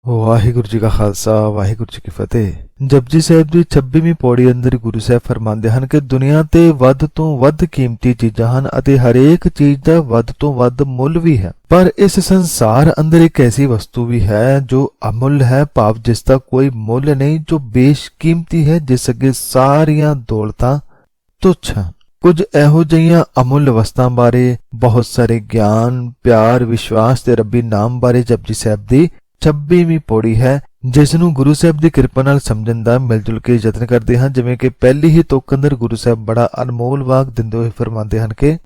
ਵਾਹਿਗੁਰੂ ਜੀ ਕਾ ਖਾਲਸਾ ਵਾਹਿਗੁਰੂ ਜੀ ਕੀ ਫਤਿਹ। ਜਪਜੀ ਸਾਹਿਬ ਦੀ 26ਵੀਂ ਪੌੜੀ ਅੰਦਰ ਗੁਰੂ ਸਾਹਿਬ ਫਰਮਾਉਂਦੇ ਹਨ ਕਿ ਦੁਨੀਆ ਤੇ ਵੱਧ ਤੋਂ ਵੱਧ ਕੀਮਤੀ ਚੀਜ਼ਾਂ ਹਨ ਅਤੇ ਹਰੇਕ ਚੀਜ਼ ਦਾ ਵੱਧ ਤੋਂ ਵੱਧ ਮੁੱਲ ਵੀ ਹੈ, ਪਰ ਇਸ ਸੰਸਾਰ ਅੰਦਰ ਇੱਕ ਐਸੀ ਵਸਤੂ ਵੀ ਹੈ ਜੋ ਅਮੁੱਲ ਹੈ, ਭਾਵ ਜਿਸ ਦਾ ਕੋਈ ਮੁੱਲ ਨਹੀਂ, ਜੋ ਬੇਸ਼ਕੀਮਤੀ ਹੈ, ਜਿਸ ਅੱਗੇ ਸਾਰੀਆਂ ਦੌਲਤਾਂ ਤੁੱਛ ਹਨ। ਕੁਝ ਇਹੋ ਜਿਹੀਆਂ ਅਮੁੱਲ ਵਸਤਾਂ ਬਾਰੇ, ਬਹੁਤ ਸਾਰੇ ਗਿਆਨ, ਪਿਆਰ, ਵਿਸ਼ਵਾਸ ਤੇ ਰੱਬੀ ਨਾਮ ਬਾਰੇ ਜਪਜੀ ਸਾਹਿਬ ਦੀ 26ਵੀਂ ਪੌੜੀ ਹੈ, ਜਿਸ ਨੂੰ ਗੁਰੂ ਸਾਹਿਬ ਦੀ ਕਿਰਪਾ ਨਾਲ ਸਮਝਣ ਦਾ ਮਿਲ ਜੁਲ ਕੇ ਯਤਨ ਕਰਦੇ ਹਾਂ। ਜਿਵੇਂ ਕਿ ਪਹਿਲੀ ਹੀ ਤੁਕ ਅੰਦਰ ਗੁਰੂ ਸਾਹਿਬ ਬੜਾ ਅਨਮੋਲ ਵਾਕ ਦਿੰਦੇ ਹੋਏ ਫਰਮਾਉਂਦੇ ਹਨ ਕਿ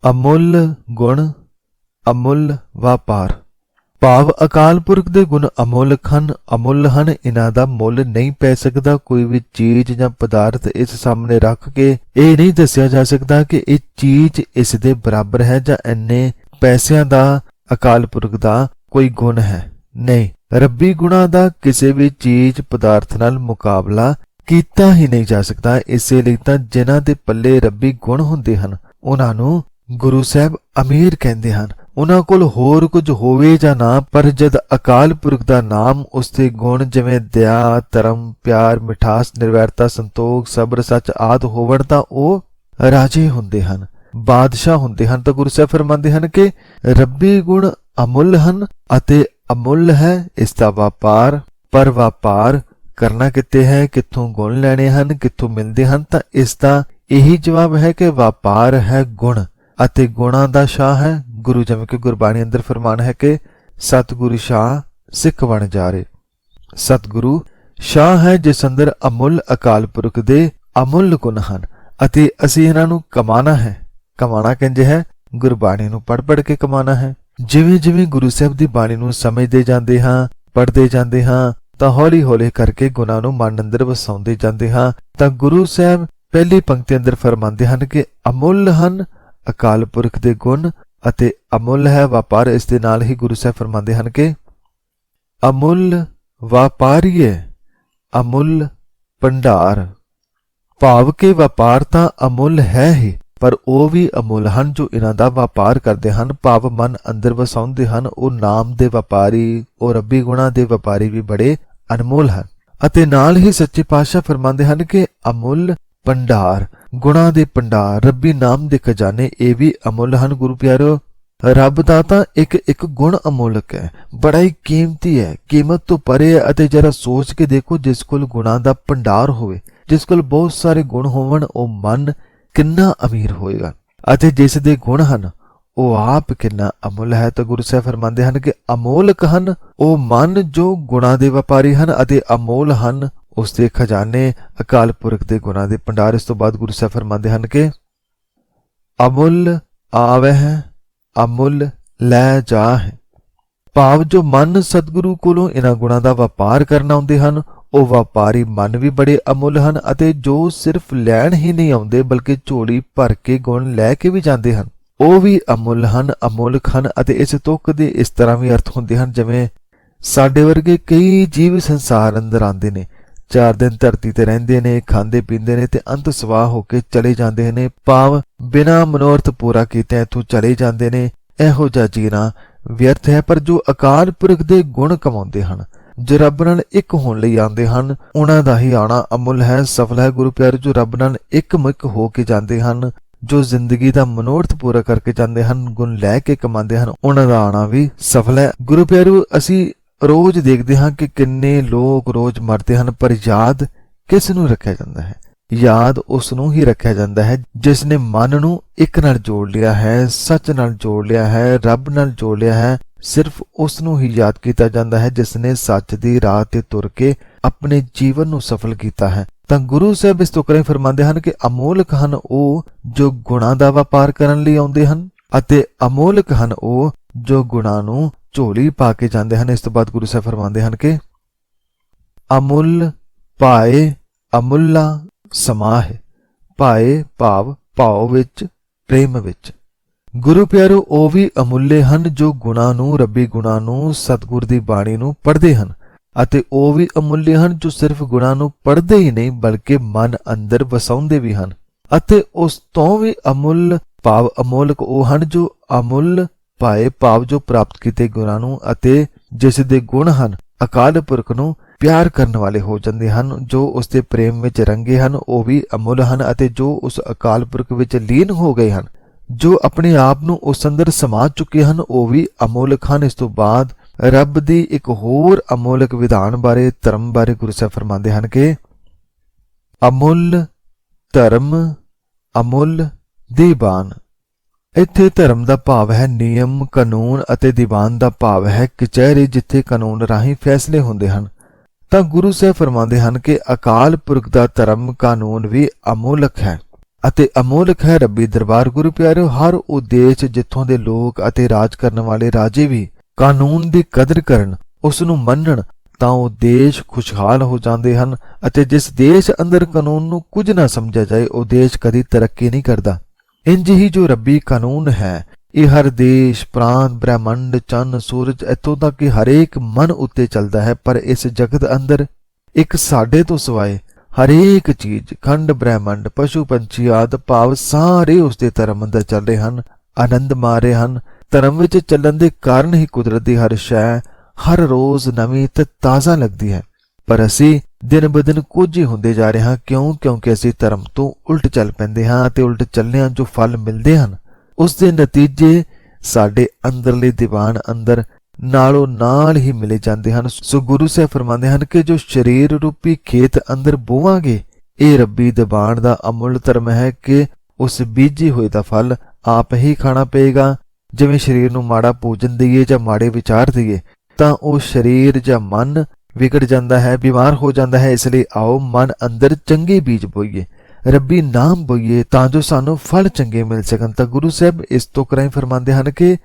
ਅਮੁੱਲ ਗੁਣ ਅਮੁੱਲ ਵਪਾਰ, ਭਾਵ ਅਕਾਲ ਪੁਰਖ ਦੇ ਗੁਣ ਅਮੁੱਲ ਹਨ, ਇਹਨਾਂ ਦਾ ਮੁੱਲ ਨਹੀਂ ਪੈ ਸਕਦਾ। ਕੋਈ ਵੀ ਚੀਜ਼ ਜਾਂ ਪਦਾਰਥ ਇਸ ਸਾਹਮਣੇ ਰੱਖ ਕੇ ਇਹ ਨਹੀਂ ਦੱਸਿਆ ਜਾ ਸਕਦਾ ਕਿ ਇਹ ਚੀਜ਼ ਇਸ ਦੇ ਬਰਾਬਰ ਹੈ ਜਾਂ ਇੰਨੇ ਪੈਸਿਆਂ ਦਾ ਅਕਾਲ ਪੁਰਖ ਦਾ ਕੋਈ ਗੁਣ ਹੈ। ਨਹੀਂ, ਰੱਬੀ ਗੁਣਾਂ ਦਾ ਕਿਸੇ ਵੀ ਚੀਜ਼ ਪਦਾਰਥ ਨਾਲ ਮੁਕਾਬਲਾ ਕੀਤਾ ਹੀ ਨਹੀਂ ਜਾ ਸਕਦਾ। ਇਸੇ ਲਈ ਤਾਂ ਜਿਨ੍ਹਾਂ ਦੇ ਪੱਲੇ ਰੱਬੀ ਗੁਣ ਹੁੰਦੇ ਹਨ ਉਹਨਾਂ ਨੂੰ ਗੁਰੂ ਸਾਹਿਬ ਅਮੀਰ ਕਹਿੰਦੇ ਹਨ। ਉਹਨਾਂ ਕੋਲ ਹੋਰ ਕੁਝ ਹੋਵੇ ਜਾਂ ਨਾ, ਪਰ ਜਦ ਅਕਾਲ ਪੁਰਖ ਦਾ ਨਾਮ, ਉਸ ਦੇ ਗੁਣ ਜਿਵੇਂ ਦਇਆ, ਧਰਮ, ਪਿਆਰ, ਮਿਠਾਸ, ਨਿਰਵੈਰਤਾ, ਸੰਤੋਖ, ਸਬਰ, ਸੱਚ ਆਦਿ ਹੋਵਣ ਤਾਂ ਉਹ ਰਾਜੇ ਹੁੰਦੇ ਹਨ, ਬਾਦਸ਼ਾਹ ਹੁੰਦੇ ਹਨ। ਤਾਂ ਗੁਰੂ ਸਾਹਿਬ ਫਰਮਾਉਂਦੇ ਹਨ ਕਿ ਰੱਬੀ ਗੁਣ ਅਮੁੱਲ ਹਨ ਅਤੇ ਅਮੁੱਲ ਹੈ ਇਸ ਦਾ ਵਪਾਰ। ਪਰ ਵਪਾਰ ਕਰਨਾ ਕਿੱਥੇ ਹੈ, ਕਿੱਥੋਂ ਗੁਣ ਲੈਣੇ ਹਨ, ਕਿੱਥੋਂ ਮਿਲਦੇ ਹਨ? ਤਾਂ ਇਸ ਦਾ ਇਹੀ ਜਵਾਬ ਹੈ ਕਿ ਵਪਾਰ ਹੈ ਗੁਣ ਅਤੇ ਗੁਣਾਂ ਦਾ ਸ਼ਾਹ ਹੈ ਗੁਰੂ। ਜਿਵੇਂ ਕਿ ਗੁਰਬਾਣੀ ਅੰਦਰ ਫਰਮਾਨ ਹੈ ਕਿ ਸਤਿਗੁਰੂ ਸ਼ਾਹ ਸਿੱਖ ਬਣ ਜਾਰੇ। ਸਤਿਗੁਰੂ ਸ਼ਾਹ ਹੈ ਜਿਸ ਅੰਦਰ ਅਮੁੱਲ ਅਕਾਲ ਪੁਰਖ ਦੇ ਅਮੁੱਲ ਗੁਣ ਹਨ ਅਤੇ ਅਸੀਂ ਇਹਨਾਂ ਨੂੰ ਕਮਾਣਾ ਹੈ। ਕਮਾਣਾ ਕਿੰਜ ਹੈ? ਗੁਰਬਾਣੀ ਨੂੰ ਪੜ੍ਹ ਕੇ ਕਮਾਣਾ ਹੈ। ਜਿਵੇਂ ਜਿਵੇਂ ਗੁਰੂ ਸਾਹਿਬ ਦੀ ਬਾਣੀ ਨੂੰ ਸਮਝਦੇ ਜਾਂਦੇ ਹਾਂ, ਪੜ੍ਹਦੇ ਜਾਂਦੇ ਹਾਂ, ਤਾਂ ਹੌਲੀ ਹੌਲੀ ਕਰਕੇ ਗੁਣਾਂ ਨੂੰ ਮਨ ਅੰਦਰ ਵਸਾਉਂਦੇ ਜਾਂਦੇ ਹਾਂ। ਤਾਂ ਗੁਰੂ ਸਾਹਿਬ ਪਹਿਲੀ ਪੰਕਤੀ ਅੰਦਰ ਫਰਮਾਉਂਦੇ ਹਨ ਕਿ ਅਮੁੱਲ ਹਨ ਅਕਾਲ ਪੁਰਖ ਦੇ ਗੁਣ ਅਤੇ ਅਮੁੱਲ ਹੈ ਵਪਾਰ। ਇਸ ਦੇ ਨਾਲ ਹੀ ਗੁਰੂ ਸਾਹਿਬ ਫਰਮਾਉਂਦੇ ਹਨ ਕਿ ਅਮੁੱਲ ਵਪਾਰੀਏ ਅਮੁੱਲ ਭੰਡਾਰ, ਭਾਵ ਕਿ ਵਪਾਰ ਤਾਂ ਅਮੁੱਲ ਹੈ ਹੀ, ਪਰ ਉਹ ਵੀ ਅਮੁੱਲ ਹਨ ਜੋ ਇਹਨਾਂ ਦਾ ਵਪਾਰ ਕਰਦੇ ਹਨ, ਭਾਵ ਮਨ ਅੰਦਰ ਵਸਾਉਂਦੇ ਹਨ। ਉਹ ਨਾਮ ਦੇ ਵਪਾਰੀ, ਉਹ ਰੱਬੀ ਗੁਣਾਂ ਦੇ ਵਪਾਰੀ ਵੀ ਬੜੇ ਅਨਮੋਲ ਹਨ। ਅਤੇ ਨਾਲ ਹੀ ਸੱਚੇ ਪਾਤਸ਼ਾਹ ਫਰਮਾਉਂਦੇ ਹਨ ਕਿ ਅਮੁੱਲ ਭੰਡਾਰ, ਗੁਣਾਂ ਦੇ ਭੰਡਾਰ, ਰੱਬੀ ਨਾਮ ਦੇ ਖਜ਼ਾਨੇ, ਇਹ ਵੀ ਅਮੁੱਲ ਹਨ। ਗੁਰੂ ਪਿਆਰਿਓ, ਰੱਬ ਦਾ ਤਾਂ ਇੱਕ ਇੱਕ ਗੁਣ ਅਮੋਲਕ ਹੈ, ਬੜਾ ਹੀ ਕੀਮਤੀ ਹੈ, ਕੀਮਤ ਤੋਂ ਪਰੇ ਹੈ। ਅਤੇ ਜਰਾ ਸੋਚ ਕੇ ਦੇਖੋ, ਜਿਸ ਕੋਲ ਗੁਣਾਂ ਦਾ ਭੰਡਾਰ ਹੋਵੇ, ਜਿਸ ਕੋਲ ਬਹੁਤ ਸਾਰੇ ਗੁਣ ਹੋਵਣ, ਉਹ ਮਨ ਕਿੰਨਾ ਅਮੀਰ ਹੋਏਗਾ, ਅਤੇ ਜਿਸ ਦੇ ਗੁਣ ਹਨ ਉਹ ਆਪ ਕਿੰਨਾ ਅਮੁੱਲ ਹੈ। ਤਾਂ ਗੁਰੂ ਸਾਹਿਬ ਫਰਮਾਉਂਦੇ ਹਨ ਕਿ ਅਮੋਲਕ ਹਨ ਉਹ ਮਨ ਜੋ ਗੁਣਾਂ ਦੇ ਵਪਾਰੀ ਹਨ, ਅਤੇ ਅਮੋਲ ਹਨ ਉਸ ਦੇ ਖਜ਼ਾਨੇ, ਅਕਾਲ ਪੁਰਖ ਦੇ ਗੁਣਾਂ ਦੇ ਭੰਡਾਰ। ਇਸ ਤੋਂ ਬਾਅਦ ਗੁਰੂ ਸਾਹਿਬ ਫਰਮਾਉਂਦੇ ਹਨ ਕਿ ਅਮੁੱਲ ਆਵਹਿ ਅਮੁੱਲ ਲੈ ਜਾਹਿ, ਭਾਵ ਜੋ ਮਨ ਸਤਿਗੁਰੂ ਕੋਲੋਂ ਇਹਨਾਂ ਗੁਣਾਂ ਦਾ ਵਪਾਰ ਕਰਨ ਆਉਂਦੇ ਹਨ, ਉਹ ਵਪਾਰੀ ਮਨ ਵੀ ਬੜੇ ਅਮੁੱਲ ਹਨ। ਅਤੇ ਜੋ ਸਿਰਫ ਲੈਣ ਹੀ ਨਹੀਂ ਆਉਂਦੇ ਬਲਕਿ ਝੋਲੀ ਭਰ ਕੇ ਗੁਣ ਲੈ ਕੇ ਵੀ ਜਾਂਦੇ ਹਨ, ਉਹ ਵੀ ਅਮੁੱਲ ਹਨ, ਅਮੋਲਕ ਹਨ। ਅਤੇ ਇਸ ਤੁਕ ਦੇ ਇਸ ਤਰ੍ਹਾਂ ਵੀ ਅਰਥ ਹੁੰਦੇ ਹਨ, ਜਿਵੇਂ ਸਾਡੇ ਵਰਗੇ ਕਈ ਜੀਵ ਸੰਸਾਰ ਅੰਦਰ ਆਉਂਦੇ ਨੇ, 4 ਦਿਨ ਧਰਤੀ ਤੇ ਰਹਿੰਦੇ ਨੇ, ਖਾਂਦੇ ਪੀਂਦੇ ਨੇ ਤੇ ਅੰਤ ਸਵਾਹ ਹੋ ਕੇ ਚਲੇ ਜਾਂਦੇ ਨੇ, ਭਾਵ ਬਿਨਾਂ ਮਨੋਰਥ ਪੂਰਾ ਕੀਤੇ ਇੱਥੋਂ ਚਲੇ ਜਾਂਦੇ ਨੇ। ਇਹੋ ਜਿਹਾ ਜੀਣਾ ਵਿਅਰਥ ਹੈ। ਪਰ ਜੋ ਅਕਾਲ ਪੁਰਖ ਦੇ ਗੁਣ ਕਮਾਉਂਦੇ ਹਨ, ਜੋ ਰੱਬ ਨਾਲ ਇੱਕ ਹੋਣ ਲਈ ਆਉਂਦੇ ਹਨ, ਉਹਨਾਂ ਦਾ ਹੀ ਆਉਣਾ ਅਮੁੱਲ ਹੈ, ਸਫਲ ਹੈ। ਗੁਰੂ ਪਿਆਰੇ, ਜੋ ਰੱਬ ਨਾਲ ਇੱਕਮੁੱਕ ਹੋ ਕੇ ਜਾਂਦੇ ਹਨ, ਜੋ ਜ਼ਿੰਦਗੀ ਦਾ ਮਨੋਰਥ ਪੂਰਾ ਕਰਕੇ ਜਾਂਦੇ ਹਨ, ਗੁਣ ਲੈ ਕੇ ਕਮਾਉਂਦੇ ਹਨ, ਉਹਨਾਂ ਦਾ ਆਉਣਾ ਵੀ ਸਫਲ ਹੈ। ਗੁਰੂ ਪਿਆਰੇ, ਅਸੀਂ ਰੋਜ਼ ਦੇਖਦੇ ਹਾਂ ਕਿ ਕਿੰਨੇ ਲੋਕ ਰੋਜ਼ ਮਰਦੇ ਹਨ, ਪਰ ਯਾਦ ਕਿਸ ਨੂੰ ਰੱਖਿਆ ਜਾਂਦਾ ਹੈ? ਯਾਦ ਉਸ ਨੂੰ ਹੀ ਰੱਖਿਆ ਜਾਂਦਾ ਹੈ ਜਿਸ ਨੇ ਮਨ ਨੂੰ ਇੱਕ ਨਾਲ ਜੋੜ ਲਿਆ ਹੈ, ਸੱਚ ਨਾਲ ਜੋੜ ਲਿਆ ਹੈ, ਰੱਬ ਨਾਲ ਜੋੜ ਲਿਆ ਹੈ। ਸਿਰਫ ਉਸ ਨੂੰ ਹੀ ਯਾਦ ਕੀਤਾ ਜਾਂਦਾ ਹੈ ਜਿਸ ਨੇ ਸੱਚ ਦੀ ਰਾਹ ਤੇ ਤੁਰ ਕੇ ਆਪਣੇ ਜੀਵਨ ਨੂੰ ਸਫਲ ਕੀਤਾ ਹੈ। ਤਾਂ ਗੁਰੂ ਸਾਹਿਬ ਇਸ ਤੁਕਰੇ ਫਰਮਾਉਂਦੇ ਹਨ ਕਿ ਅਮੋਲਕ ਹਨ ਉਹ ਜੋ ਗੁਣਾਂ ਦਾ ਵਪਾਰ ਕਰਨ ਲਈ ਆਉਂਦੇ ਹਨ, ਅਤੇ ਅਮੋਲਕ ਹਨ ਉਹ ਜੋ ਗੁਣਾਂ ਨੂੰ ਝੋਲੀ ਪਾ ਕੇ ਜਾਂਦੇ ਹਨ। ਇਸ ਤੋਂ ਬਾਅਦ ਗੁਰੂ ਸਾਹਿਬ ਫਰਮਾਉਂਦੇ ਹਨ ਕਿ ਅਮੁੱਲ ਭਾਏ ਅਮੁੱਲਾ ਸਮਾਹਿ, ਭਾਏ ਭਾਵ ਭਾਵ ਵਿੱਚ, ਪ੍ਰੇਮ ਵਿੱਚ। ਗੁਰੂ ਪਿਆਰੋ, ਉਹ ਵੀ ਅਮੁੱਲੇ ਹਨ ਜੋ ਗੁਣਾਂ ਨੂੰ, ਰੱਬੀ ਗੁਣਾਂ ਨੂੰ, ਸਤਿਗੁਰ ਦੀ ਬਾਣੀ ਨੂੰ ਪੜ੍ਹਦੇ ਹਨ, ਅਤੇ ਉਹ ਵੀ ਅਮੁੱਲੇ ਹਨ ਜੋ ਸਿਰਫ ਗੁਣਾਂ ਨੂੰ ਪੜ੍ਹਦੇ ਹੀ ਨਹੀਂ ਬਲਕਿ ਮਨ ਅੰਦਰ ਵਸਾਉਂਦੇ ਵੀ ਹਨ। ਅਤੇ ਉਸ ਤੋਂ ਵੀ ਅਮੁੱਲ ਭਾਵ ਅਮੋਲਕ ਉਹ ਹਨ ਜੋ ਅਮੁੱਲ ਪਾਏ, ਭਾਵ ਜੋ ਪ੍ਰਾਪਤ ਕੀਤੇ ਗੁਣਾਂ ਨੂੰ ਅਤੇ ਜਿਸ ਦੇ ਗੁਣ ਹਨ ਅਕਾਲ ਪੁਰਖ ਨੂੰ ਪਿਆਰ ਕਰਨ ਵਾਲੇ ਹੋ ਜਾਂਦੇ ਹਨ। ਜੋ ਉਸ ਦੇ ਪ੍ਰੇਮ ਵਿੱਚ ਰੰਗੇ ਹਨ ਉਹ ਵੀ ਅਮੁੱਲ ਹਨ, ਅਤੇ ਜੋ ਉਸ ਅਕਾਲ ਪੁਰਖ ਵਿੱਚ ਲੀਨ ਹੋ ਗਏ ਹਨ, ਜੋ ਆਪਣੇ ਆਪ ਨੂੰ ਉਸ ਅੰਦਰ ਸਮਾ ਚੁੱਕੇ ਹਨ, ਉਹ ਵੀ ਅਮੋਲਕ ਹਨ। ਇਸ ਤੋਂ ਬਾਅਦ ਰੱਬ ਦੀ ਇੱਕ ਹੋਰ ਅਮੋਲਕ ਵਿਧਾਨ ਬਾਰੇ, ਧਰਮ ਬਾਰੇ ਗੁਰੂ ਸਾਹਿਬ ਫਰਮਾਉਂਦੇ ਹਨ ਕਿ ਅਮੁੱਲ ਧਰਮ ਅਮੁੱਲ ਦੀਵਾਨ। ਇੱਥੇ ਧਰਮ ਦਾ ਭਾਵ ਹੈ ਨਿਯਮ ਕਾਨੂੰਨ, ਅਤੇ ਦੀਵਾਨ ਦਾ ਭਾਵ ਹੈ ਕਚਹਿਰੀ, ਜਿੱਥੇ ਕਾਨੂੰਨ ਰਾਹੀਂ ਫੈਸਲੇ ਹੁੰਦੇ ਹਨ। ਤਾਂ ਗੁਰੂ ਸਾਹਿਬ ਫਰਮਾਉਂਦੇ ਹਨ ਕਿ ਅਕਾਲ ਪੁਰਖ ਦਾ ਧਰਮ ਕਾਨੂੰਨ ਵੀ ਅਮੋਲਕ ਹੈ, ਅਤੇ ਅਮੋਲਕ ਹੈ ਰੱਬੀ ਦਰਬਾਰ। ਗੁਰੂ ਪਿਆਰਿਓ, ਹਰ ਉਹ ਦੇਸ਼ ਜਿੱਥੋਂ ਦੇ ਲੋਕ ਅਤੇ ਰਾਜ ਕਰਨ ਵਾਲੇ ਰਾਜੇ ਵੀ ਕਾਨੂੰਨ ਦੀ ਕਦਰ ਕਰਨ, ਉਸ ਨੂੰ ਮੰਨਣ, ਤਾਂ ਉਹ ਦੇਸ਼ ਖੁਸ਼ਹਾਲ ਹੋ ਜਾਂਦੇ ਹਨ। ਅਤੇ ਜਿਸ ਦੇਸ਼ ਅੰਦਰ ਕਾਨੂੰਨ ਨੂੰ ਕੁਝ ਨਾ ਸਮਝਿਆ ਜਾਏ, ਉਹ ਦੇਸ਼ ਕਦੀ ਤਰੱਕੀ ਨਹੀਂ ਕਰਦਾ। ਇੰਜ ਹੀ ਜੋ ਰੱਬੀ ਕਾਨੂੰਨ ਹੈ, ਇਹ ਹਰ ਦੇਸ਼, ਪ੍ਰਾਂਤ, ਬ੍ਰਹਿਮੰਡ, ਚੰਨ, ਸੂਰਜ, ਇੱਥੋਂ ਤੱਕ ਕਿ ਹਰੇਕ ਮਨ ਉੱਤੇ ਚੱਲਦਾ ਹੈ। ਪਰ ਇਸ ਜਗਤ ਅੰਦਰ ਇੱਕ ਸਾਡੇ ਤੋਂ ਸਿਵਾਏ ਹਰੇਕ ਚੀਜ਼, ਖੰਡ ਬ੍ਰਹਿਮੰਡ, ਪਸ਼ੂ ਪੰਛੀ ਆਦਿ ਭਾਵ ਸਾਰੇ ਉਸ ਦੇ ਧਰਮ ਅੰਦਰ ਚੱਲ ਰਹੇ ਹਨ, ਆਨੰਦ ਮਾਰ ਰਹੇ ਹਨ। ਧਰਮ ਵਿੱਚ ਚੱਲਣ ਦੇ ਕਾਰਨ ਹੀ ਕੁਦਰਤ ਦੀ ਹਰ ਸ਼ੈ ਹਰ ਰੋਜ਼ ਨਵੀਂ ਤੇ ਤਾਜ਼ਾ ਲੱਗਦੀ ਹੈ। ਪਰ ਅਸੀਂ ਦਿਨ ਬ ਦਿਨ ਕੁਝ ਹੀ ਹੁੰਦੇ ਜਾ ਰਹੇ ਹਾਂ। ਕਿਉਂਕਿ ਅਸੀਂ ਧਰਮ ਤੋਂ ਉਲਟ ਚੱਲ ਪੈਂਦੇ ਹਾਂ, ਅਤੇ ਉਲਟ ਚੱਲਿਆਂ ਜੋ ਫਲ ਮਿਲਦੇ ਹਨ, ਉਸ ਦੇ ਨਤੀਜੇ ਸਾਡੇ ਅੰਦਰਲੇ ਦੀਵਾਨ ਅੰਦਰ ਨਾਲੋਂ ਨਾਲ ਹੀ ਮਿਲੇ ਜਾਂਦੇ ਹਨ। ਸੋ ਗੁਰੂ ਸਾਹਿਬ ਫਰਮਾਉਂਦੇ ਹਨ ਕਿ ਜੋ ਸਰੀਰ ਰੂਪੀ ਖੇਤ ਅੰਦਰ ਬੋਵਾਂਗੇ, ਇਹ ਰੱਬੀ ਦੀਵਾਨ ਦਾ ਅਮੁੱਲ ਧਰਮ ਹੈ ਕਿ ਉਸ ਬੀਜੀ ਹੋਏ ਦਾ ਫਲ ਆਪ ਹੀ ਖਾਣਾ ਪਏਗਾ। ਜਿਵੇਂ ਸਰੀਰ ਨੂੰ ਮਾੜਾ ਭੋਜਨ ਦਈਏ ਜਾਂ ਮਾੜੇ ਵਿਚਾਰ ਦਈਏ, ਤਾਂ ਉਹ ਸਰੀਰ ਜਾਂ ਮਨ ਵਿਗੜ ਜਾਂਦਾ ਹੈ, ਬਿਮਾਰ ਹੋ ਜਾਂਦਾ ਹੈ। ਇਸ ਲਈ ਆਓ ਮਨ ਅੰਦਰ ਚੰਗੇ ਬੀਜ ਬੋਈਏ, ਰੱਬੀ ਨਾਮ ਬੋਈਏ, ਤਾਂ ਜੋ ਸਾਨੂੰ ਫਲ ਚੰਗੇ ਮਿਲ ਸਕਣ। ਤਾਂ ਗੁਰੂ ਸਾਹਿਬ ਇਸ ਤੋਂ ਕਰਾਈ ਫਰਮਾਉਂਦੇ ਹਨ ਕਿ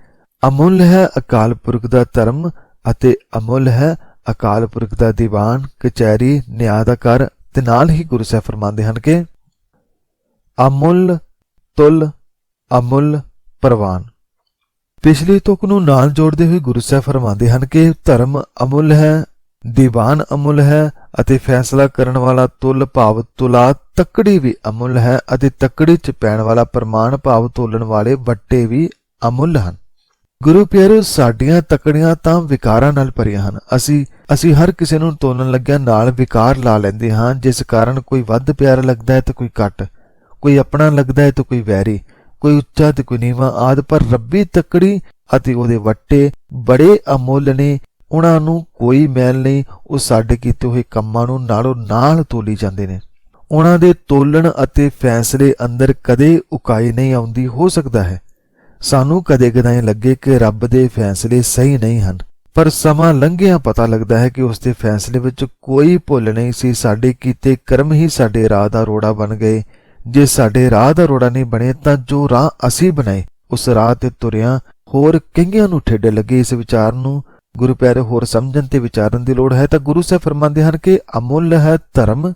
ਅਮੁੱਲ ਹੈ ਅਕਾਲ ਪੁਰਖ ਦਾ ਧਰਮ, ਅਤੇ ਅਮੁੱਲ ਹੈ ਅਕਾਲ ਪੁਰਖ ਦਾ ਦੀਵਾਨ, ਕਚਹਿਰੀ, ਨਿਆਂ ਦਾ ਘਰ। ਤੇ ਨਾਲ ਹੀ ਗੁਰੂ ਸਾਹਿਬ ਫਰਮਾਉਂਦੇ ਹਨ ਕਿ ਅਮੁੱਲ ਤੁਲ ਅਮੁੱਲ ਪ੍ਰਵਾਨ। ਪਿਛਲੀ ਤੁਕ ਨੂੰ ਨਾਲ ਜੋੜਦੇ ਹੋਏ ਗੁਰੂ ਸਾਹਿਬ ਫਰਮਾਉਂਦੇ ਹਨ ਕਿ ਧਰਮ ਅਮੁੱਲ ਹੈ, ਦੀਵਾਨ ਅਮੁੱਲ ਹੈ, ਅਤੇ ਫੈਸਲਾ ਕਰਨ ਵਾਲਾ ਤੁਲ ਭਾਵ ਤੁਲਾ ਤੱਕੜੀ ਵੀ ਅਮੁੱਲ ਹੈ, ਅਤੇ ਤੱਕੜੀ 'ਚ ਪੈਣ ਵਾਲਾ ਪ੍ਰਮਾਣ ਭਾਵ ਤੋਲਣ ਵਾਲੇ ਵੱਟੇ ਵੀ ਅਮੁੱਲ ਹਨ। ਗੁਰੂ ਪਿਆਰਿਓ, ਸਾਡੀਆਂ ਤੱਕੜੀਆਂ ਤਾਂ ਵਿਕਾਰਾਂ ਨਾਲ ਭਰੀਆਂ ਹਨ। ਅਸੀਂ ਹਰ ਕਿਸੇ ਨੂੰ ਤੋਲਣ ਲੱਗਿਆਂ ਨਾਲ ਵਿਕਾਰ ਲਾ ਲੈਂਦੇ ਹਾਂ, ਜਿਸ ਕਾਰਨ ਕੋਈ ਵੱਧ ਪਿਆਰਾ ਲੱਗਦਾ ਹੈ ਤੇ ਕੋਈ ਘੱਟ, ਕੋਈ ਆਪਣਾ ਲੱਗਦਾ ਹੈ ਤੇ ਕੋਈ ਵੈਰੀ, ਕੋਈ ਉੱਚਾ ਤੇ ਕੋਈ ਨੀਵਾਂ ਆਦਿ। ਪਰ ਰੱਬੀ ਤੱਕੜੀ ਅਤੇ ਉਹਦੇ ਵੱਟੇ ਬੜੇ ਅਮੁੱਲ ਨੇ, ਉਹਨਾਂ ਨੂੰ ਕੋਈ ਮੈਲ ਨਹੀਂ। ਉਹ ਸਾਡੇ ਕੀਤੇ ਹੋਏ ਕੰਮਾਂ ਨੂੰ ਨਾਲੋਂ ਨਾਲ ਤੋਲੀ ਜਾਂਦੇ ਨੇ। ਉਹਨਾਂ ਦੇ ਤੋਲਣ ਅਤੇ ਫੈਸਲੇ ਅੰਦਰ ਕਦੇ ਉਕਾਈ ਨਹੀਂ ਆਉਂਦੀ। ਹੋ ਸਕਦਾ ਹੈ ਸਾਨੂੰ ਕਦੇ ਕਦਾਈ ਲੱਗੇ ਕਿ ਰੱਬ ਦੇ ਫੈਸਲੇ ਸਹੀ ਨਹੀਂ ਹਨ, ਪਰ ਸਮਾਂ ਲੰਘਿਆਂ ਪਤਾ ਲੱਗਦਾ ਹੈ ਕਿ ਉਸ ਦੇ ਫੈਸਲੇ ਵਿੱਚ ਕੋਈ ਭੁੱਲ ਨਹੀਂ ਸੀ। ਸਾਡੇ ਕੀਤੇ ਕਰਮ ਹੀ ਸਾਡੇ ਰਾਹ ਦਾ ਰੋੜਾ ਬਣ ਗਏ। ਜੇ ਸਾਡੇ ਰਾਹ ਦਾ ਰੋੜਾ ਨਹੀਂ ਬਣੇ, ਤਾਂ ਜੋ ਰਾਹ ਅਸੀਂ ਬਣਾਏ, ਉਸ ਰਾਹ ਤੇ ਤੁਰਿਆਂ ਹੋਰ ਕਈਆਂ ਨੂੰ ਠੇਡੇ ਲੱਗੇ। ਇਸ ਵਿਚਾਰ ਨੂੰ ਗੁਰੂ ਪਿਆਰੇ ਹੋਰ ਸਮਝਣ ਤੇ ਵਿਚਾਰਨ ਦੀ ਲੋੜ ਹੈ। ਤਾਂ ਗੁਰੂ ਸਾਹਿਬ ਫਰਮਾਉਂਦੇ ਹਨ ਕਿ ਅਮੁੱਲ ਹੈ ਧਰਮ,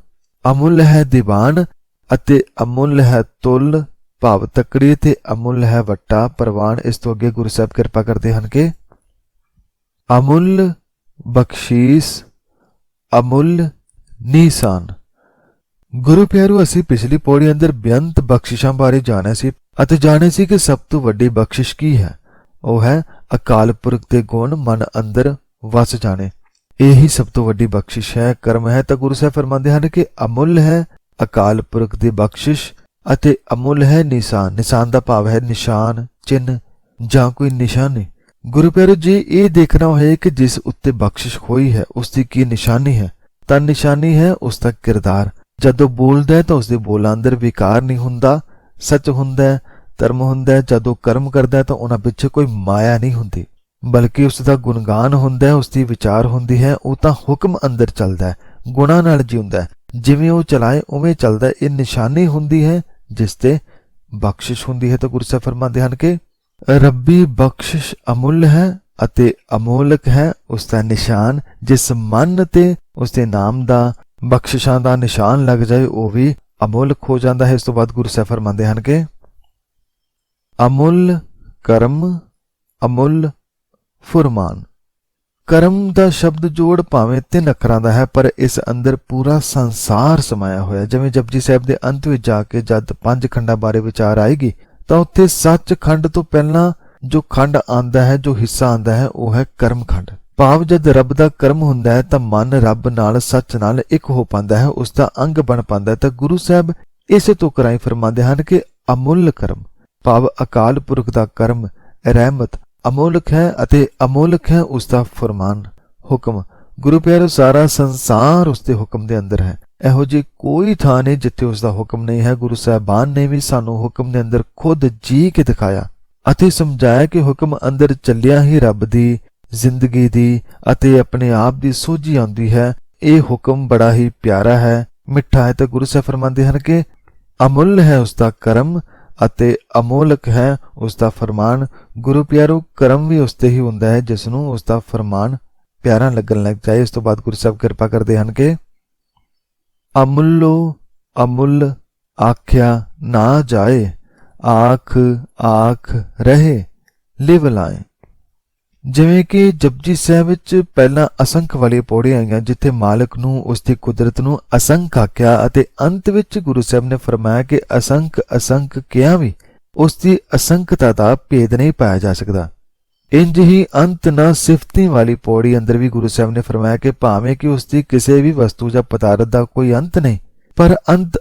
ਅਮੁੱਲ ਹੈ ਦੀਵਾਨ, ਅਤੇ ਅਮੁੱਲ ਹੈ ਤੁਲ ਭਾਵ ਤੱਕੜੀ, ਤੇ ਅਮੁੱਲ ਹੈ ਵੱਟਾ ਪ੍ਰਵਾਨ। ਇਸ ਤੋਂ ਅੱਗੇ ਗੁਰੂ ਸਾਹਿਬ ਕਿਰਪਾ ਕਰਦੇ ਹਨ ਕਿ ਅਮੁੱਲ ਬਖਸ਼ੀਸ ਅਮੁੱਲ ਨੀਸਾਨ। ਗੁਰੂ ਪਿਆਰੋ, ਅਸੀਂ ਪਿਛਲੀ ਪੌੜੀ ਅੰਦਰ ਬੇਅੰਤ ਬਖਸ਼ਿਸ਼ਾਂ ਬਾਰੇ ਜਾਣਿਆ ਸੀ, ਅਤੇ ਜਾਣਿਆ ਸੀ ਕਿ ਸਭ ਤੋਂ ਵੱਡੀ ਬਖਸ਼ਿਸ਼ ਕੀ ਹੈ। ਉਹ ਹੈ ਅਕਾਲ ਪੁਰਖ ਦੇ ਗੁਣ ਮਨ ਅੰਦਰ ਵਸ ਜਾਣੇ। ਇਹੀ ਸਭ ਤੋਂ ਵੱਡੀ ਬਖਸ਼ਿਸ਼ ਹੈ, ਕਰਮ ਹੈ। ਤਾਂ ਗੁਰੂ ਸਾਹਿਬ ਫਰਮਾਉਂਦੇ ਹਨ ਕਿ ਅਮੁੱਲ ਹੈ ਅਕਾਲ ਪੁਰਖ ਦੀ ਬਖਸ਼ਿਸ਼, ਅਤੇ ਅਮੁੱਲ ਹੈ ਨਿਸ਼ਾਨ। ਨਿਸ਼ਾਨ ਦਾ ਭਾਵ ਹੈ ਨਿਸ਼ਾਨ, ਚਿੰਨ੍ਹ ਜਾਂ ਕੋਈ ਨਿਸ਼ਾਨੀ। ਗੁਰੂ ਪਿਆਰੋ, ਜੇ ਇਹ ਦੇਖਣਾ ਹੋਏ ਕਿ ਜਿਸ ਉੱਤੇ ਬਖਸ਼ਿਸ਼ ਹੋਈ ਹੈ ਉਸ ਦੀ ਕੀ ਨਿਸ਼ਾਨੀ ਹੈ, ਤਾਂ ਨਿਸ਼ਾਨੀ ਹੈ ਉਸ ਦਾ ਕਿਰਦਾਰ। ਜਦੋਂ ਬੋਲਦਾ ਹੈ ਤਾਂ ਉਸਦੇ ਬੋਲਾਂ ਅੰਦਰ ਵਿਕਾਰ ਨਹੀਂ ਹੁੰਦਾ, ਸੱਚ ਹੁੰਦਾ ਹੈ, ਧਰਮ ਹੁੰਦਾ ਹੈ। ਜਦੋਂ ਕਰਮ ਕਰਦਾ ਹੈ ਤਾਂ ਉਹਨਾਂ ਪਿੱਛੇ ਕੋਈ ਮਾਇਆ ਨਹੀਂ ਹੁੰਦੀ, ਬਲਕਿ ਉਸ ਦਾ ਗੁਣਗਾਨ ਹੁੰਦਾ ਹੈ, ਉਸ ਦੀ ਵਿਚਾਰ ਹੁੰਦੀ ਹੈ। ਉਹ ਤਾਂ ਹੁਕਮ ਅੰਦਰ ਚੱਲਦਾ ਹੈ, ਗੁਣਾਂ ਨਾਲ ਜਿਉਂਦਾ ਹੈ, ਜਿਵੇਂ ਉਹ ਚਲਾਏ ਉਵੇਂ ਚੱਲਦਾ ਹੈ। ਇਹ ਨਿਸ਼ਾਨੀ ਹੁੰਦੀ ਹੈ ਜਿਸ ਤੇ ਬਖਸ਼ਿਸ਼ ਹੁੰਦੀ ਹੈ। ਤਾਂ ਗੁਰੂ ਸਾਹਿਬ ਫਰਮਾਉਂਦੇ ਹਨ ਕਿ ਰੱਬੀ ਬਖਸ਼ਿਸ਼ ਅਮੁੱਲ ਹੈ ਅਤੇ ਅਮੋਲਕ ਹੈ ਉਸ ਦਾ ਨਿਸ਼ਾਨ। ਜਿਸ ਮਨ ਤੇ ਉਸ ਦੇ ਨਾਮ ਦਾ ਬਖਸ਼ਿਸ਼ਾਂ ਦਾ ਨਿਸ਼ਾਨ ਲੱਗ ਜਾਏ, ਉਹ ਵੀ ਅਮੋਲਕ ਹੋ ਜਾਂਦਾ ਹੈ। ਇਸ ਤੋਂ ਬਾਅਦ ਗੁਰੂ ਸਾਹਿਬ ਫਰਮਾਉਂਦੇ ਹਨ ਕਿ ਅਮੁੱਲ ਕਰਮ ਅਮੁੱਲ ਫੁਰਮਾਨ। ਕਰਮ ਦਾ ਸ਼ਬਦ ਜੋੜ ਭਾਵੇਂ 3 ਅੱਖਰਾਂ ਦਾ ਹੈ, ਪਰ ਇਸ ਅੰਦਰ ਪੂਰਾ ਸੰਸਾਰ ਸਮਾਇਆ ਹੋਇਆ। ਜਿਵੇਂ ਜਪਜੀ ਸਾਹਿਬ ਦੇ ਅੰਤ ਵਿੱਚ ਜਾ ਕੇ ਜਦ 5 ਖੰਡਾਂ ਬਾਰੇ ਵਿਚਾਰ ਆਏਗੀ, ਤਾਂ ਉੱਥੇ ਸੱਚ ਖੰਡ ਤੋਂ ਪਹਿਲਾਂ ਜੋ ਖੰਡ ਆਂਦਾ ਹੈ, ਜੋ ਹਿੱਸਾ ਆਂਦਾ ਹੈ, ਉਹ ਹੈ ਕਰਮ ਖੰਡ। ਭਾਵ ਜਦ ਰੱਬ ਦਾ ਕਰਮ ਹੁੰਦਾ ਹੈ ਤਾਂ ਮਨ ਰੱਬ ਨਾਲ, ਸੱਚ ਨਾਲ ਇੱਕ ਹੋ ਪਾਉਂਦਾ ਹੈ, ਉਸ ਦਾ ਅੰਗ ਬਣ ਪਾਉਂਦਾ ਹੈ। ਤਾਂ ਗੁਰੂ ਸਾਹਿਬ ਇਸੇ ਤੋਂ ਕਰਾਈ ਫਰਮਾਉਂਦੇ ਹਨ ਕਿ ਅਮੁੱਲ ਕਰਮ, ਭਾਵ ਅਕਾਲ ਪੁਰਖ ਦਾ ਕਰਮ, ਰਹਿਮਤ ਅਮੋਲਕ ਹੈ ਅਤੇ ਅਮੋਲਕ ਹੈ ਉਸ ਦਾ ਫਰਮਾਨ, ਹੁਕਮ। ਗੁਰੂ ਪਿਆਰੋ, ਸਾਰਾ ਸੰਸਾਰ ਉਸ ਦੇ ਹੁਕਮ ਦੇ ਅੰਦਰ ਹੈ। ਇਹੋ ਜਿਹੀ ਕੋਈ ਥਾਂ ਨਹੀਂ ਜਿੱਥੇ ਉਸ ਦਾ ਹੁਕਮ ਨਹੀਂ ਹੈ। ਗੁਰੂ ਸਾਹਿਬਾਨ ਨੇ ਵੀ ਸਾਨੂੰ ਹੁਕਮ ਦੇ ਅੰਦਰ ਖੁਦ ਜੀ ਕੇ ਦਿਖਾਇਆ ਅਤੇ ਸਮਝਾਇਆ ਕਿ ਹੁਕਮ ਅੰਦਰ ਚੱਲਿਆ ਹੀ ਰੱਬ ਦੀ ਜ਼ਿੰਦਗੀ ਦੀ ਅਤੇ ਆਪਣੇ ਆਪ ਦੀ ਸੋਝੀ ਆਉਂਦੀ ਹੈ। ਇਹ ਹੁਕਮ ਬੜਾ ਹੀ ਪਿਆਰਾ ਹੈ, ਮਿੱਠਾ ਹੈ। ਤਾਂ ਗੁਰੂ ਸਾਹਿਬ ਫਰਮਾਉਂਦੇ ਹਨ ਕਿ ਅਮੁੱਲ ਹੈ ਉਸ ਦਾ ਕਰਮ ਅਤੇ ਅਮੋਲਕ ਹੈ ਉਸ ਦਾ ਫਰਮਾਨ। ਗੁਰੂ ਪਿਆਰੋ, ਕਰਮ ਵੀ ਉਸ ਤੇ ਹੀ ਹੁੰਦਾ ਹੈ ਜਿਸ ਨੂੰ ਉਸ ਦਾ ਫਰਮਾਨ ਪਿਆਰਾ ਲੱਗਣ ਲੱਗ ਜਾਏ। ਇਸ ਤੋਂ ਬਾਅਦ ਗੁਰੂ ਸਾਹਿਬ ਕਿਰਪਾ ਕਰਦੇ ਹਨ ਕਿ ਅਮੁੱਲੋ ਅਮੁੱਲ ਆਖਿਆ ਨਾ ਜਾਏ, ਆਖ ਆਖ ਰਹੇ ਲਿਵ ਲਾਏ। ਜਿਵੇਂ ਕਿ ਜਪਜੀ ਸਾਹਿਬ ਵਿੱਚ ਪਹਿਲਾਂ ਅਸੰਖ ਵਾਲੀ ਪੌੜੀਆਂ ਆਈਆਂ ਜਿੱਥੇ ਮਾਲਕ ਨੂੰ, ਉਸ ਦੀ ਕੁਦਰਤ ਨੂੰ ਅਸੰਖ ਆਖਿਆ ਅਤੇ ਅੰਤ ਵਿੱਚ ਗੁਰੂ ਸਾਹਿਬ ਨੇ ਫਰਮਾਇਆ ਕਿ ਅਸੰਖ ਅਸੰਖ ਕਿਹਾ ਵੀ ਉਸ ਦੀ ਅਸੰਖਤਾ ਦਾ ਭੇਦ ਨਹੀਂ ਪਾਇਆ ਜਾ ਸਕਦਾ। ਇੰਜ ਹੀ ਅੰਤ ਨਾ ਸਿਫਤੀ ਵਾਲੀ ਪੌੜੀ ਅੰਦਰ ਵੀ ਗੁਰੂ ਸਾਹਿਬ ਨੇ ਫਰਮਾਇਆ ਕਿ ਭਾਵੇਂ ਕਿ ਉਸ ਦੀ ਕਿਸੇ ਵੀ ਵਸਤੂ ਜਾਂ ਪਦਾਰਥ ਦਾ ਕੋਈ ਅੰਤ ਨਹੀਂ, ਪਰ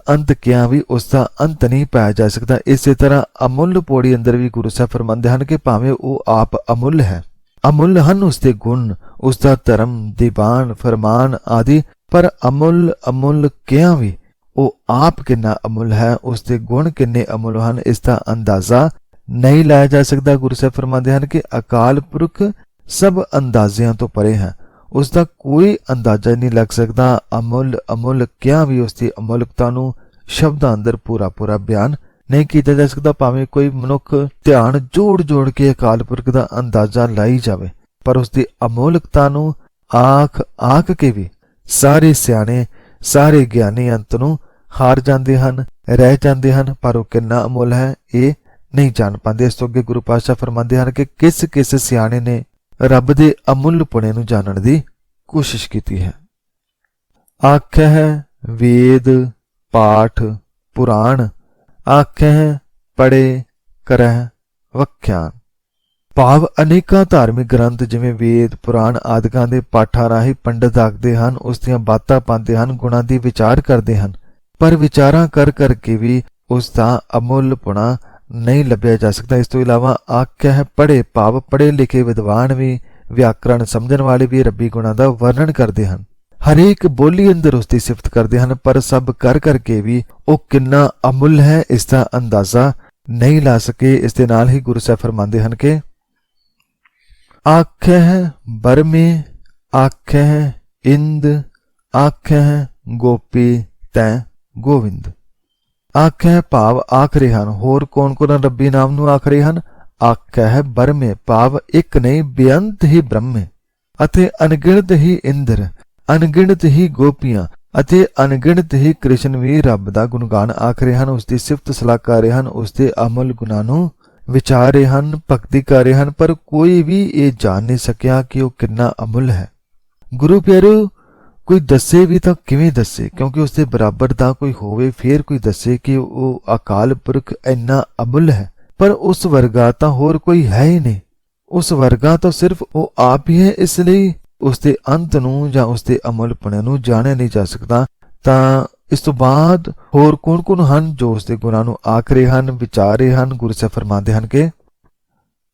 ਅੰਤ ਕਿਹਾ ਵੀ ਉਸ ਦਾ ਅੰਤ ਨਹੀਂ ਪਾਇਆ ਜਾ ਸਕਦਾ। ਇਸੇ ਤਰ੍ਹਾਂ ਅਮੁੱਲ ਪੌੜੀ ਅੰਦਰ ਵੀ ਗੁਰੂ ਸਾਹਿਬ ਫਰਮਾਉਂਦੇ ਹਨ ਕਿ ਭਾਵੇਂ ਉਹ ਆਪ ਅਮੁੱਲ ਹੈ, ਅਮੁੱਲ ਹਨ ਉਸ ਦੇ ਗੁਣ, ਉਸ ਦਾ ਧਰਮ, ਦੀਵਾਨ, ਫਰਮਾਨ ਆਦਿ, ਪਰ ਅਮੁੱਲ ਕਿਹਾ ਵੀ ਉਹ ਆਪ ਕਿੰਨਾ ਅਮੁੱਲ ਹੈ, ਉਸ ਦੇ ਗੁਣ ਕਿੰਨੇ ਅਮੁੱਲ ਹਨ, ਇਸ ਦਾ ਅੰਦਾਜ਼ਾ ਨਹੀਂ ਲਾਇਆ ਜਾ ਸਕਦਾ। ਗੁਰੂ ਸਾਹਿਬ ਫਰਮਾਉਂਦੇ ਹਨ ਕਿ ਅਕਾਲ ਪੁਰਖ ਸਭ ਅੰਦਾਜ਼ਿਆਂ ਤੋਂ ਪਰੇ ਹੈ, ਉਸ ਦਾ ਕੋਈ ਅੰਦਾਜ਼ਾ ਨਹੀਂ ਲੱਗ ਸਕਦਾ। ਅਮੁੱਲ ਕਿਹਾ ਵੀ ਉਸ ਦੀ ਅਮੁੱਲਕਤਾ ਨੂੰ ਸ਼ਬਦਾਂ ਅੰਦਰ ਪੂਰਾ ਬਿਆਨ ਨਹੀਂ ਕੀਤਾ ਜਾ ਸਕਦਾ। ਭਾਵੇਂ ਕੋਈ ਮਨੁੱਖ ਧਿਆਨ ਜੋੜ ਕੇ ਅਕਾਲ ਪੁਰਖ ਦਾ ਅੰਦਾਜ਼ਾ ਲਾਈ ਜਾਵੇ, ਪਰ ਉਸ ਦੀ ਅਮੋਲਕਤਾ ਨੂੰ ਆਖ ਕੇ ਵੀ ਸਾਰੇ ਸਿਆਣੇ, ਸਾਰੇ ਗਿਆਨੀ ਅੰਤ ਨੂੰ ਹਾਰ ਜਾਂਦੇ ਹਨ, ਰਹਿ ਜਾਂਦੇ ਹਨ, ਪਰ ਉਹ ਕਿੰਨਾ ਅਮੁੱਲ ਹੈ ਇਹ ਨਹੀਂ ਜਾਣ ਪਾਉਂਦੇ। ਇਸ ਤੋਂ ਅੱਗੇ ਗੁਰੂ ਪਾਤਸ਼ਾਹ ਫਰਮਾਉਂਦੇ ਹਨ ਕਿ ਕਿਸ ਸਿਆਣੇ ਨੇ ਰੱਬ ਦੇ ਅਮੁੱਲ ਪੁਣੇ ਨੂੰ ਜਾਣਨ ਦੀ ਕੋਸ਼ਿਸ਼ ਕੀਤੀ ਹੈ। ਆਖਹਿ ਵੇਦ ਪਾਠ ਪੁਰਾਣ, ਆਖਹਿ ਪੜ੍ਹੇ ਕਰਹਿ ਵਖਿਆਨ। ਭਾਵ ਅਨੇਕਾਂ ਧਾਰਮਿਕ ਗ੍ਰੰਥ ਜਿਵੇਂ ਵੇਦ, ਪੁਰਾਣ ਆਦਿਕਾਂ ਦੇ ਪਾਠਾਂ ਰਾਹੀਂ ਪੰਡਤ ਆਖਦੇ ਹਨ, ਉਸ ਦੀਆਂ ਬਾਤਾਂ ਪਾਉਂਦੇ ਹਨ, ਗੁਣਾਂ ਦੀ ਵਿਚਾਰ ਕਰਦੇ ਹਨ, ਪਰ ਵਿਚਾਰਾਂ ਕਰਕੇ ਵੀ ਉਸ ਦਾ ਅਮੁੱਲ ਪੁਣਾ ਨਹੀਂ ਲੱਭਿਆ ਜਾ ਸਕਦਾ। ਇਸ ਤੋਂ ਇਲਾਵਾ ਆਖਿਆ ਪੜ੍ਹੇ, ਭਾਵ ਪੜ੍ਹੇ ਲਿਖੇ ਵਿਦਵਾਨ ਵੀ, ਵਿਆਕਰਣ ਸਮਝਣ ਵਾਲੇ ਵੀ ਰੱਬੀ ਗੁਣਾਂ ਦਾ ਵਰਣਨ ਕਰਦੇ ਹਨ, ਹਰੇਕ ਬੋਲੀ ਅੰਦਰ ਉਸ ਦੀ ਸਿਫਤ ਕਰਦੇ ਹਨ, ਪਰ ਸਭ ਕਰਕੇ ਵੀ ਉਹ ਕਿੰਨਾ ਅਮੁੱਲ ਹੈ ਇਸ ਦਾ ਅੰਦਾਜ਼ਾ ਨਹੀਂ ਲਾ ਸਕੇ। ਇਸ ਦੇ ਨਾਲ ਹੀ ਗੁਰੂ ਸਾਹਿਬ ਫਰਮਾਉਂਦੇ ਹਨ ਕਿ ਆਖਹਿ ਬਰਮੇ, ਆਖਹਿ ਇੰਦ, ਆਖਹਿ ਗੋਪੀ ਤੈ ਗੋਵਿੰਦ। ਆਖਹਿ ਭਾਵ ਆਖ ਰਹੇ ਹਨ, ਹੋਰ ਕੌਣ ਰੱਬੀ ਨਾਮ ਨੂੰ ਆਖ ਰਹੇ ਹਨ। ਆਖਹਿ ਬਰਮੇ ਭਾਵ ਇੱਕ ਨਹੀਂ ਬੇਅੰਤ ਹੀ ਬ੍ਰਹਮੇ ਅਤੇ ਅਣਗਿਣਤ ਹੀ ਇੰਦਰ, ਅਣਗਿਣਤ ਹੀ ਗੋਪੀਆਂ ਅਤੇ ਅਣਗਿਣਤ ਹੀ ਕ੍ਰਿਸ਼ਨ ਵੀ ਰੱਬ ਦਾ ਗੁਣਗਾਨ ਆਖ ਰਹੇ ਹਨ, ਉਸ ਦੀ ਸਿਫਤ ਸਲਾਹ ਕਰ ਰਹੇ ਹਨ, ਉਸ ਦੇ ਅਮਲ ਗੁਣਾਂ ਨੂੰ ਵਿਚਾਰ ਰਹੇ ਹਨ, ਭਗਤੀ ਕਰ ਰਹੇ ਹਨ, ਪਰ ਕੋਈ ਵੀ ਇਹ ਜਾਣ ਨਹੀਂ ਸਕਿਆ ਕਿ ਉਹ ਕਿੰਨਾ ਅਮੁੱਲ ਹੈ। ਗੁਰੂ ਪਿਆਰੋ, ਕੋਈ ਦੱਸੇ ਵੀ ਤਾਂ ਕਿਵੇਂ ਦੱਸੇ, ਕਿਉਂਕਿ ਉਸ ਦੇ ਬਰਾਬਰ ਦਾ ਕੋਈ ਹੋਵੇ ਫੇਰ ਕੋਈ ਦੱਸੇ ਕਿ ਉਹ ਅਕਾਲ ਪੁਰਖ ਇੰਨਾ ਅਮੁੱਲ ਹੈ, ਪਰ ਉਸ ਵਰਗਾ ਤਾਂ ਹੋਰ ਕੋਈ ਹੈ ਹੀ ਨਹੀਂ, ਉਸ ਵਰਗਾ ਤਾਂ ਸਿਰਫ ਉਹ ਆਪ ਹੀ ਹੈ। ਇਸ ਲਈ ਉਸ ਦੇ ਅੰਤ ਨੂੰ ਜਾਂ ਉਸ ਦੇ ਅਮੁੱਲਪੁਣੇ ਨੂੰ ਜਾਣਿਆ ਨਹੀਂ ਜਾ ਸਕਦਾ। ਤਾਂ ਇਸ ਤੋਂ ਬਾਅਦ ਹੋਰ ਕੌਣ ਹਨ ਜੋ ਉਸ ਦੇ ਗੁਣਾਂ ਨੂੰ ਆਖ ਰਹੇ ਹਨ, ਵਿਚਾਰ ਰਹੇ ਹਨ। ਗੁਰੂ ਸਾਹਿਬ ਫਰਮਾਉਂਦੇ ਹਨ ਕਿ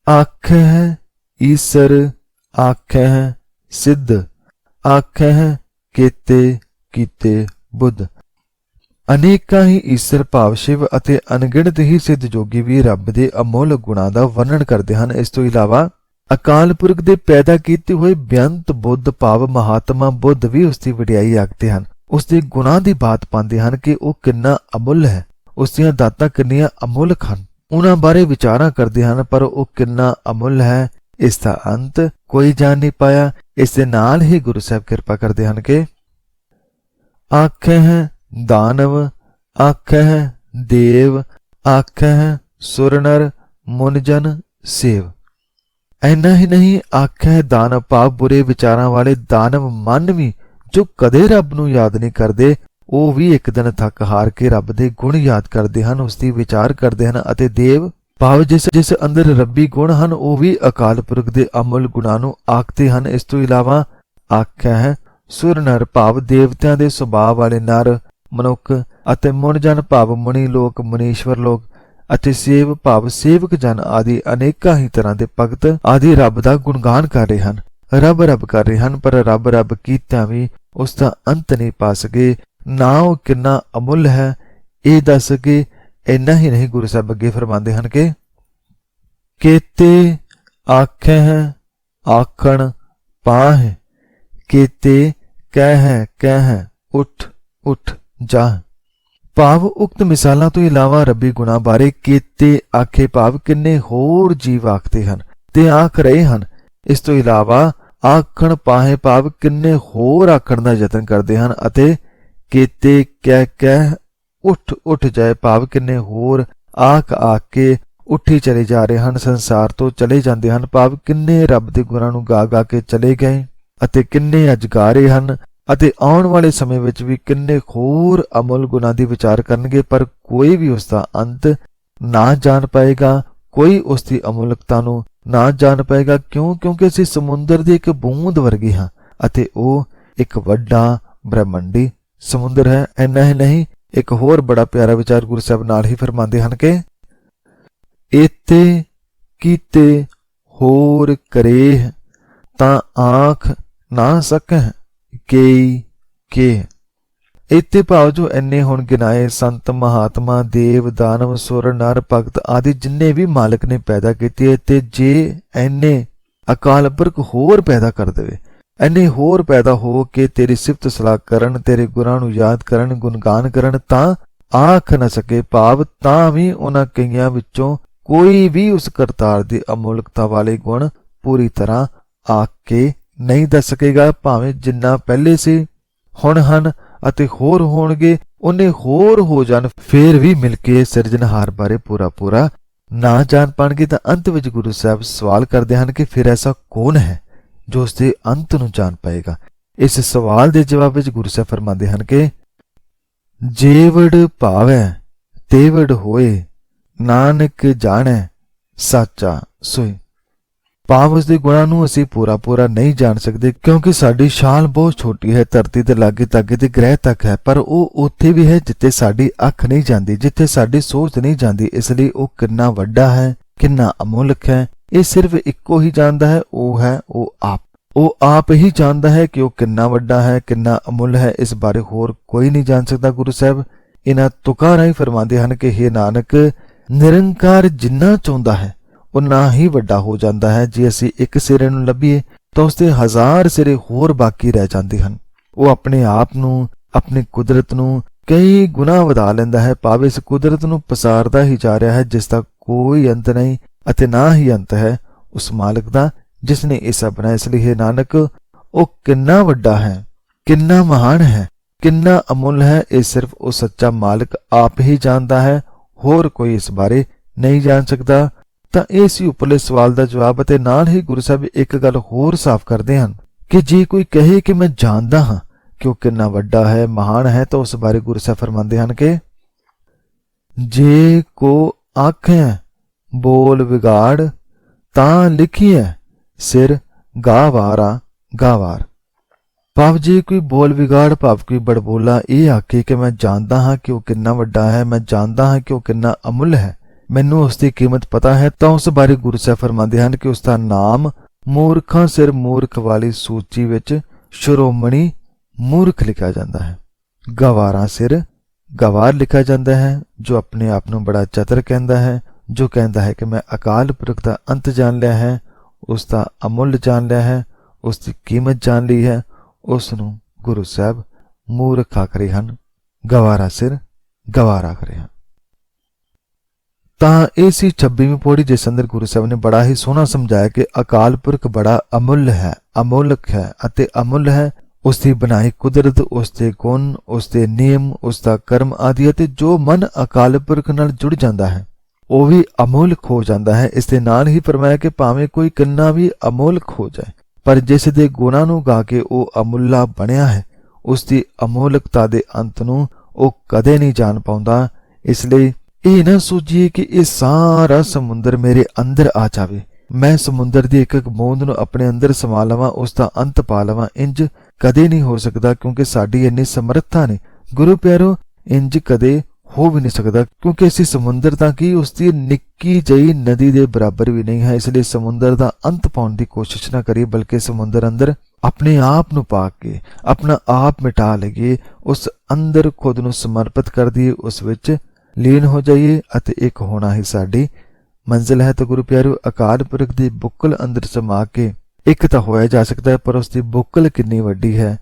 ਆਖਹਿ ਈਸਰ, ਆਖਹਿ ਸਿੱਧ, ਆਖਹਿ ਕੀਤੇ ਬੁੱਧ। ਅਨੇਕਾਂ ਹੀ ਈਸਰ ਭਾਵ ਸ਼ਿਵ ਅਤੇ ਅਣਗਿਣਤ ਹੀ ਸਿੱਧ ਜੋਗੀ ਵੀ ਰੱਬ ਦੇ ਅਮੋਲਕ ਗੁਣਾਂ ਦਾ ਵਰਣਨ ਕਰਦੇ ਹਨ। ਇਸ ਤੋਂ ਇਲਾਵਾ ਅਕਾਲ ਪੁਰਖ ਦੇ ਪੈਦਾ ਕੀਤੇ ਹੋਏ ਬੇਅੰਤ ਬੁੱਧ ਭਾਵ ਮਹਾਤਮਾ ਬੁੱਧ ਵੀ ਉਸ ਦੀ ਵਡਿਆਈ ਆਖਦੇ ਹਨ, ਉਸ ਦੇ ਗੁਣਾਂ ਦੀ ਬਾਤ ਪਾਉਂਦੇ ਹਨ ਕਿ ਉਹ ਕਿੰਨਾ ਅਮੁੱਲ ਹੈ, ਉਸ ਦੀਆਂ ਦਾਤਾਂ ਕਿੰਨੀਆਂ ਅਮੁੱਲਕ ਹਨ, ਉਹਨਾਂ ਬਾਰੇ ਵਿਚਾਰਾਂ ਕਰਦੇ ਹਨ, ਪਰ ਉਹ ਕਿੰਨਾ ਅਮੁੱਲ ਹੈ ਇਸ ਦਾ ਅੰਤ ਕੋਈ ਜਾਣ ਨਹੀਂ ਪਾਇਆ। ਇਸ ਦੇ ਨਾਲ ਹੀ ਗੁਰੂ ਸਾਹਿਬ ਕਿਰਪਾ ਕਰਦੇ ਹਨ ਕਿ ਆਖਹਿ ਦਾਨਵ, ਆਖਹਿ ਦੇਵ, ਆਖਹਿ ਸੁਰ ਨਰ ਮੁਨਜਨ ਸੇਵ। ਇੰਨਾ ਹੀ ਨਹੀਂ, ਆਖਹਿ ਦਾਨਵ ਭਾਵ ਬੁਰੇ ਵਿਚਾਰਾਂ ਵਾਲੇ ਦਾਨਵ ਮਨ ਵੀ ਜੋ ਕਦੇ ਰੱਬ ਨੂੰ ਯਾਦ ਨਹੀਂ ਕਰਦੇ, ਉਹ ਵੀ ਇੱਕ ਦਿਨ ਥੱਕ ਹਾਰ ਕੇ ਰੱਬ ਦੇ ਗੁਣ ਯਾਦ ਕਰਦੇ ਹਨ, ਉਸ ਦੀ ਵਿਚਾਰ ਕਰਦੇ ਹਨ। ਅਤੇ ਦੇਵ ਭਾਵ ਜਿਸ ਅੰਦਰ ਰੱਬੀ ਗੁਣ ਹਨ ਉਹ ਵੀ ਅਕਾਲ ਪੁਰਖ ਦੇ ਅਮੁੱਲ ਗੁਣਾਂ ਨੂੰ ਆਖਦੇ ਹਨ। ਇਸ ਤੋਂ ਇਲਾਵਾ ਆਖਿਆ ਹੈ ਸੁਰ ਨਰ ਭਾਵ ਦੇਵਤਿਆਂ ਦੇ ਸੁਭਾਅ ਵਾਲੇ ਨਰ ਮਨੁੱਖ ਅਤੇ ਮੁਨ ਜਨ ਭਾਵ ਮੁਨੀ ਲੋਕ ਮੁਨੀਸ਼ਵਰ ਲੋਕ ਅਤੇ ਸੇਵ ਭਾਵ ਸੇਵਕ ਜਨ ਆਦਿ ਅਨੇਕਾਂ ਹੀ ਤਰ੍ਹਾਂ ਦੇ ਭਗਤ ਆਦਿ ਰੱਬ ਦਾ ਗੁਣਗਾਨ ਕਰ ਰਹੇ ਹਨ, ਰੱਬ ਰੱਬ ਕਰ ਰਹੇ ਹਨ, ਪਰ ਰੱਬ ਰੱਬ ਕੀਤਿਆਂ ਵੀ ਉਸ ਦਾ ਅੰਤ ਨਹੀਂ ਪਾ ਸਕੇ। ਨਾ ਉਹ ਕਿੰਨਾ ਅਮੁੱਲ ਹੈ ਇਹ ਦੱਸ ਸਕੇ। ਇੰਨਾ ਹੀ ਨਹੀਂ, ਗੁਰੂ ਸਾਹਿਬ ਅੱਗੇ ਫਰਮਾਉਂਦੇ ਹਨ ਕਿ ਕੇਤੇ ਆਖੈ ਹੈ ਆਖਣ ਪਾਹੈ, ਕੇਤੇ ਕਹਿ ਉਠ ਉਠ ਜਾ। ਭਾਵ ਉਕਤ ਮਿਸਾਲਾਂ ਤੋਂ ਇਲਾਵਾ ਰੱਬੀ ਗੁਣਾਂ ਬਾਰੇ ਕੇਤੇ ਆਖੇ ਭਾਵ ਕਿੰਨੇ ਹੋਰ ਜੀਵ ਆਖਦੇ ਹਨ ਤੇ ਆਖ ਰਹੇ ਹਨ। ਇਸ ਤੋਂ ਇਲਾਵਾ ਆਖਣ ਪਾਹੇ ਭਾਵ ਕਿੰਨੇ ਹੋਰ ਆਖਣ ਦਾ ਯਤਨ ਕਰਦੇ ਹਨ ਅਤੇ ਕੇਤੇ ਕਹਿ ਉੱਠ ਉੱਠ ਜਾਏ ਭਾਵ ਕਿੰਨੇ ਹੋਰ ਆਖ ਕੇ ਉੱਠੀ ਚਲੇ ਜਾ ਰਹੇ ਹਨ, ਸੰਸਾਰ ਤੋਂ ਚਲੇ ਜਾਂਦੇ ਹਨ। ਭਾਵ ਕਿੰਨੇ ਰੱਬ ਦੇ ਗੁਣਾਂ ਨੂੰ ਗਾ ਕੇ ਚਲੇ ਗਏ ਅਤੇ ਕਿੰਨੇ ਅੱਜ ਗਾ ਰਹੇ ਹਨ ਅਤੇ ਆਉਣ ਵਾਲੇ ਸਮੇਂ ਵਿੱਚ ਵੀ ਕਿੰਨੇ ਹੋਰ ਅਮੁੱਲ ਗੁਣਾਂ ਦੀ ਵਿਚਾਰ ਕਰਨਗੇ, ਪਰ ਕੋਈ ਵੀ ਉਸ ਦਾ ਅੰਤ ਨਾ ਜਾਣ ਪਾਏਗਾ, ਕੋਈ ਉਸ ਦੀ ਅਮੁੱਲਕਤਾ ਨੂੰ ਨਾ ਜਾਣ ਪਾਏਗਾ। ਕਿਉਂਕਿ ਅਸੀਂ ਸਮੁੰਦਰ ਦੀ ਇੱਕ ਬੂੰਦ ਵਰਗੇ ਹਾਂ ਅਤੇ ਉਹ ਇੱਕ ਵੱਡਾ ਬ੍ਰਹਮੰਡੀ ਸਮੁੰਦਰ ਹੈ। ਇੰਨਾ ਹੀ ਨਹੀਂ, ਇੱਕ ਹੋਰ ਬੜਾ ਪਿਆਰਾ ਵਿਚਾਰ ਗੁਰੂ ਸਾਹਿਬ ਨਾਲ ਹੀ ਫਰਮਾਉਂਦੇ ਹਨ ਕਿ ਏਤੇ ਕੀਤੇ ਹੋਰ ਕਰੇਹ ਤਾਂ ਆਖ ਨਾ ਸਕੈ ਕੇਈ ਕੇ। ਇੱਥੇ ਭਾਵ ਜੋ ਇੰਨੇ ਹੁਣ ਗਿਨਾਏ ਸੰਤ ਮਹਾਤਮਾ ਦੇਵ ਦਾਨਵ ਸੁਰ ਨਰ ਭਗਤ ਆਦਿ ਜਿੰਨੇ ਵੀ ਮਾਲਕ ਨੇ ਪੈਦਾ ਕੀਤੇ ਤੇ ਜੇ ਇੰਨੇ ਅਕਾਲ ਪੁਰਖ ਹੋਰ ਪੈਦਾ ਕਰ ਦੇਵੇ, ਇੰਨੇ ਹੋਰ ਪੈਦਾ ਹੋ ਕੇ ਤੇਰੀ ਸਿਫਤ ਸਲਾਹ ਕਰਨ, ਤੇਰੇ ਗੁਰਾਂ ਨੂੰ ਯਾਦ ਕਰਨ, ਗੁਣਗਾਨ ਕਰਨ ਤਾਂ ਆਖ ਨਾ ਸਕੇ। ਭਾਵ ਤਾਂ ਵੀ ਉਹਨਾਂ ਕਈਆਂ ਵਿੱਚੋਂ ਕੋਈ ਵੀ ਉਸ ਕਰਤਾਰ ਦੀ ਅਮੁੱਲਕਤਾ ਵਾਲੇ ਗੁਣ ਪੂਰੀ ਤਰ੍ਹਾਂ ਆਖ ਕੇ ਨਹੀਂ ਦੱਸ ਸਕੇਗਾ। ਭਾਵੇਂ ਜਿੰਨਾ ਪਹਿਲੇ ਸੀ ਹੁਣ ਹਨ ਅਤੇ ਹੋਰ ਹੋਣਗੇ, ਉਹਨੇ ਹੋਰ ਹੋ ਜਾਣ, ਫੇਰ ਵੀ ਮਿਲ ਕੇ ਸਿਰਜਣਹਾਰ ਬਾਰੇ ਪੂਰਾ ਨਾ ਜਾਣ ਪਾਣਗੇ। ਤਾਂ ਅੰਤ ਵਿੱਚ ਗੁਰੂ ਸਾਹਿਬ ਸਵਾਲ ਕਰਦੇ ਹਨ ਕਿ ਫਿਰ ਐਸਾ ਕੌਣ ਹੈ ਜੋ ਉਸ ਦੇ ਅੰਤ ਨੂੰ ਜਾਣ ਪਾਏਗਾ। ਇਸ ਸਵਾਲ ਦੇ ਜਵਾਬ ਵਿੱਚ ਗੁਰੂ ਸਾਹਿਬ ਫਰਮਾਉਂਦੇ ਹਨ ਕਿ ਜੇਵੜ ਭਾਵੈ ਤੇਵੜ ਹੋਏ, ਨਾਨਕ ਜਾਣੈ ਸਾਚਾ ਸੋਏ। ਭਾਵ ਉਸ ਦੇ ਗੁਣਾਂ ਨੂੰ ਅਸੀਂ ਪੂਰਾ ਨਹੀਂ ਜਾਣ ਸਕਦੇ ਕਿਉਂਕਿ ਸਾਡੀ ਛਾਲ ਬਹੁਤ ਛੋਟੀ ਹੈ, ਧਰਤੀ ਦੇ ਲਾਗੇ ਤਾਗੇ ਦੇ ਗ੍ਰਹਿ ਤੱਕ ਹੈ, ਪਰ ਉਹ ਉੱਥੇ ਵੀ ਹੈ ਜਿੱਥੇ ਸਾਡੀ ਅੱਖ ਨਹੀਂ ਜਾਂਦੀ, ਜਿੱਥੇ ਸਾਡੀ ਸੋਚ ਨਹੀਂ ਜਾਂਦੀ। ਇਸ ਲਈ ਉਹ ਕਿੰਨਾ ਵੱਡਾ ਹੈ, ਕਿੰਨਾ ਅਮੁੱਲਕ ਹੈ, ਇਹ ਸਿਰਫ ਇੱਕੋ ਹੀ ਜਾਣਦਾ ਹੈ, ਉਹ ਹੈ ਉਹ ਆਪ। ਉਹ ਆਪ ਹੀ ਜਾਣਦਾ ਹੈ ਕਿ ਉਹ ਕਿੰਨਾ ਵੱਡਾ ਹੈ, ਕਿੰਨਾ ਅਮੁੱਲ ਹੈ। ਇਸ ਬਾਰੇ ਹੋਰ ਕੋਈ ਨਹੀਂ ਜਾਣ ਸਕਦਾ। ਗੁਰੂ ਸਾਹਿਬ ਇਹਨਾਂ ਤੁਕਾਂ ਰਾਹੀਂ ਫਰਮਾਉਂਦੇ ਹਨ ਕਿ ਹੇ ਨਾਨਕ, ਨਿਰੰਕਾਰ ਜਿੰਨਾ ਚਾਹੁੰਦਾ ਹੈ ਉਨਾ ਹੀ ਵੱਡਾ ਹੋ ਜਾਂਦਾ ਹੈ। ਜੇ ਅਸੀਂ ਇੱਕ ਸਿਰੇ ਨੂੰ ਲੱਭੀਏ ਤਾਂ ਉਸਦੇ 1000 ਸਿਰੇ ਹੋਰ ਬਾਕੀ ਰਹਿ ਜਾਂਦੇ ਹਨ। ਉਹ ਆਪਣੇ ਆਪ ਨੂੰ, ਆਪਣੀ ਕੁਦਰਤ ਨੂੰ ਕਈ ਗੁਣਾ ਵਧਾ ਲੈਂਦਾ ਹੈ। ਭਾਵੇਂ ਇਸ ਕੁਦਰਤ ਨੂੰ ਪਸਾਰਦਾ ਹੀ ਜਾ ਰਿਹਾ ਹੈ ਜਿਸ ਦਾ ਕੋਈ ਅੰਤ ਨਹੀਂ ਅਤੇ ਨਾ ਹੀ ਅੰਤ ਹੈ ਉਸ ਮਾਲਕ ਦਾ ਜਿਸ ਨੇ ਇਹ ਸਭ ਬਣਾਇਆ। ਇਸ ਲਈ ਹੈ ਨਾਨਕ, ਉਹ ਕਿੰਨਾ ਵੱਡਾ ਹੈ, ਕਿੰਨਾ ਮਹਾਨ ਹੈ, ਕਿੰਨਾ ਅਮੁੱਲ ਹੈ, ਇਹ ਸਿਰਫ ਉਹ ਸੱਚਾ ਮਾਲਕ ਆਪ ਹੀ ਜਾਣਦਾ ਹੈ, ਹੋਰ ਕੋਈ ਇਸ ਬਾਰੇ ਨਹੀਂ ਜਾਣ ਸਕਦਾ। ਤਾਂ ਇਹ ਸੀ ਉੱਪਰਲੇ ਸਵਾਲ ਦਾ ਜਵਾਬ। ਅਤੇ ਨਾਲ ਹੀ ਗੁਰੂ ਸਾਹਿਬ ਇੱਕ ਗੱਲ ਹੋਰ ਸਾਫ਼ ਕਰਦੇ ਹਨ ਕਿ ਜੇ ਕੋਈ ਕਹੇ ਕਿ ਮੈਂ ਜਾਣਦਾ ਹਾਂ ਕਿ ਉਹ ਕਿੰਨਾ ਵੱਡਾ ਹੈ, ਮਹਾਨ ਹੈ, ਤਾਂ ਉਸ ਬਾਰੇ ਗੁਰੂ ਸਾਹਿਬ ਫਰਮਾਉਂਦੇ ਹਨ ਕਿ ਜੇ ਕੋ ਆਖੈ ਬੋਲ ਵਿਗਾੜ ਤਾਂ ਲਿਖੀਐ ਸਿਰ ਗਾਵਾਰਾ ਗਾਵਾਰ। ਭਾਵ ਜੇ ਕੋਈ ਬੋਲ ਵਿਗਾੜ ਭਾਵ ਕੋਈ ਬੜਬੋਲਾ ਇਹ ਆਖੇ ਕਿ ਮੈਂ ਜਾਣਦਾ ਹਾਂ ਕਿ ਉਹ ਕਿੰਨਾ ਵੱਡਾ ਹੈ, ਮੈਂ ਜਾਣਦਾ ਹਾਂ ਕਿ ਉਹ ਕਿੰਨਾ ਅਮੁੱਲ ਹੈ, ਮੈਨੂੰ ਉਸ ਦੀ ਕੀਮਤ ਪਤਾ ਹੈ, ਤਾਂ ਉਸ ਬਾਰੇ ਗੁਰੂ ਸਾਹਿਬ ਫਰਮਾਉਂਦੇ ਹਨ ਕਿ ਉਸ ਦਾ ਨਾਮ ਮੂਰਖਾਂ ਸਿਰ ਮੂਰਖ ਵਾਲੀ ਸੂਚੀ ਵਿੱਚ ਸ਼੍ਰੋਮਣੀ ਮੂਰਖ ਲਿਖਿਆ ਜਾਂਦਾ ਹੈ। ਗਵਾਰਾਂ ਸਿਰ ਗਵਾਰ ਲਿਖਿਆ ਜਾਂਦਾ ਹੈ, ਜੋ ਆਪਣੇ ਆਪ ਨੂੰ ਬੜਾ ਚਤਰ ਕਹਿੰਦਾ ਹੈ, ਜੋ ਕਹਿੰਦਾ ਹੈ ਕਿ ਮੈਂ ਅਕਾਲ ਪੁਰਖ ਦਾ ਅੰਤ ਜਾਣ ਲਿਆ ਹੈ, ਉਸ ਦਾ ਅਮੁੱਲ ਜਾਣ ਲਿਆ ਹੈ, ਉਸ ਦੀ ਕੀਮਤ ਜਾਣ ਲਈ ਹੈ, ਉਸ ਨੂੰ ਗੁਰੂ ਸਾਹਿਬ ਮੂਰਖ ਆਖ ਰਹੇ ਹਨ, ਗਵਾਰਾ ਸਿਰ ਗਵਾਰ ਆਖ ਰਹੇ ਹਨ। ਤਾਂ ਇਹ ਸੀ 26ਵੀਂ ਪੌੜੀ ਜਿਸ ਅੰਦਰ ਗੁਰੂ ਸਾਹਿਬ ਨੇ ਬੜਾ ਹੀ ਸੋਹਣਾ ਸਮਝਾਇਆ ਕਿ ਅਕਾਲ ਪੁਰਖ ਬੜਾ ਅਮੁੱਲ ਹੈ, ਅਮੋਲਕ ਹੈ ਅਤੇ ਅਮੁੱਲ ਹੈ। ਉਸ ਦੀ ਬਣਾਈ ਕੁਦਰਤ, ਉਸ ਦੇ ਗੁਣ, ਉਸ ਦੇ ਨਿਯਮ, ਉਸ ਦਾ ਕਰਮ ਆਦਿ ਅਤੇ ਜੋ ਮਨ ਅਕਾਲ ਪੁਰਖ ਨਾਲ ਜੁੜ ਜਾਂਦਾ ਹੈ ਉਹ ਵੀ ਅਮੋਲਕ ਹੋ ਜਾਂਦਾ ਹੈ। ਇਸ ਦੇ ਨਾਲ ਹੀ ਫਰਮਾਇਆ ਕਿ ਭਾਵੇਂ ਕੋਈ ਕਿੰਨਾ ਵੀ ਅਮੋਲਕ ਹੋ ਜਾਏ, ਪਰ ਜਿਸ ਦੇ ਗੁਣਾਂ ਨੂੰ ਗਾ ਕੇ ਉਹ ਅਮੁੱਲਾ ਬਣਿਆ ਹੈ, ਉਸ ਦੀ ਅਮੋਲਕਤਾ ਦੇ ਅੰਤ ਨੂੰ ਉਹ ਕਦੇ ਨਹੀਂ ਜਾਣ ਪਾਉਂਦਾ। ਇਸ ਲਈ ਇਹ ਨਾ ਸੋਚੀਏ ਕਿ ਇਹ ਸਾਰਾ ਸਮੁੰਦਰ ਮੇਰੇ ਅੰਦਰ ਆ ਜਾਵੇ, ਮੈਂ ਸਮੁੰਦਰ ਦੀ ਇੱਕ ਇੱਕ ਬੂੰਦ ਨੂੰ ਆਪਣੇ ਅੰਦਰ ਸਮਾ ਲਵਾਂ, ਉਸ ਦਾ ਅੰਤ ਪਾ ਲਵਾਂ। ਇੰਜ ਕਦੇ ਨਹੀਂ ਹੋ ਸਕਦਾ, ਕਿਉਂਕਿ ਸਾਡੀ ਇੰਨੀ ਸਮਰੱਥਾ ਨਹੀਂ। ਗੁਰੂ ਪਿਆਰੋ, ਇੰਜ ਕਦੇ ਹੋ ਵੀ ਨਹੀਂ ਸਕਦਾ, ਕਿਉਂਕਿ ਅਸੀਂ ਸਮੁੰਦਰ ਤਾਂ ਕੀ, ਉਸ ਦੀ ਨਿੱਕੀ ਜਿਹੀ ਨਦੀ ਦੇ ਬਰਾਬਰ ਵੀ ਨਹੀਂ ਹੈ। ਇਸ ਲਈ ਸਮੁੰਦਰ ਦਾ ਅੰਤ ਪਾਉਣ ਦੀ ਕੋਸ਼ਿਸ਼ ਨਾ ਕਰੀਏ, ਬਲਕਿ ਸਮੁੰਦਰ ਅੰਦਰ ਆਪਣੇ ਆਪ ਨੂੰ ਪਾ ਕੇ ਆਪਣਾ ਆਪ ਮਿਟਾ ਲਈਏ, ਉਸ ਅੰਦਰ ਖੁਦ ਨੂੰ ਸਮਰਪਿਤ ਕਰ ਦਈਏ, ਉਸ ਵਿੱਚ ਲੀਨ ਹੋ ਜਾਈਏ, ਅਤੇ ਇੱਕ ਹੋਣਾ ਹੀ ਸਾਡੀ ਮੰਜ਼ਿਲ ਹੈ। ਤਾਂ ਗੁਰੂ ਪਿਆਰਿਓ, ਅਕਾਲ ਪੁਰਖ ਦੀ ਬੁੱਕਲ ਅੰਦਰ ਸਮਾ ਕੇ ਇੱਕ ਤਾਂ ਹੋਇਆ ਜਾ ਸਕਦਾ ਹੈ, ਪਰ ਉਸ ਦੀ ਬੁੱਕਲ ਕਿੰਨੀ ਵੱਡੀ ਹੈ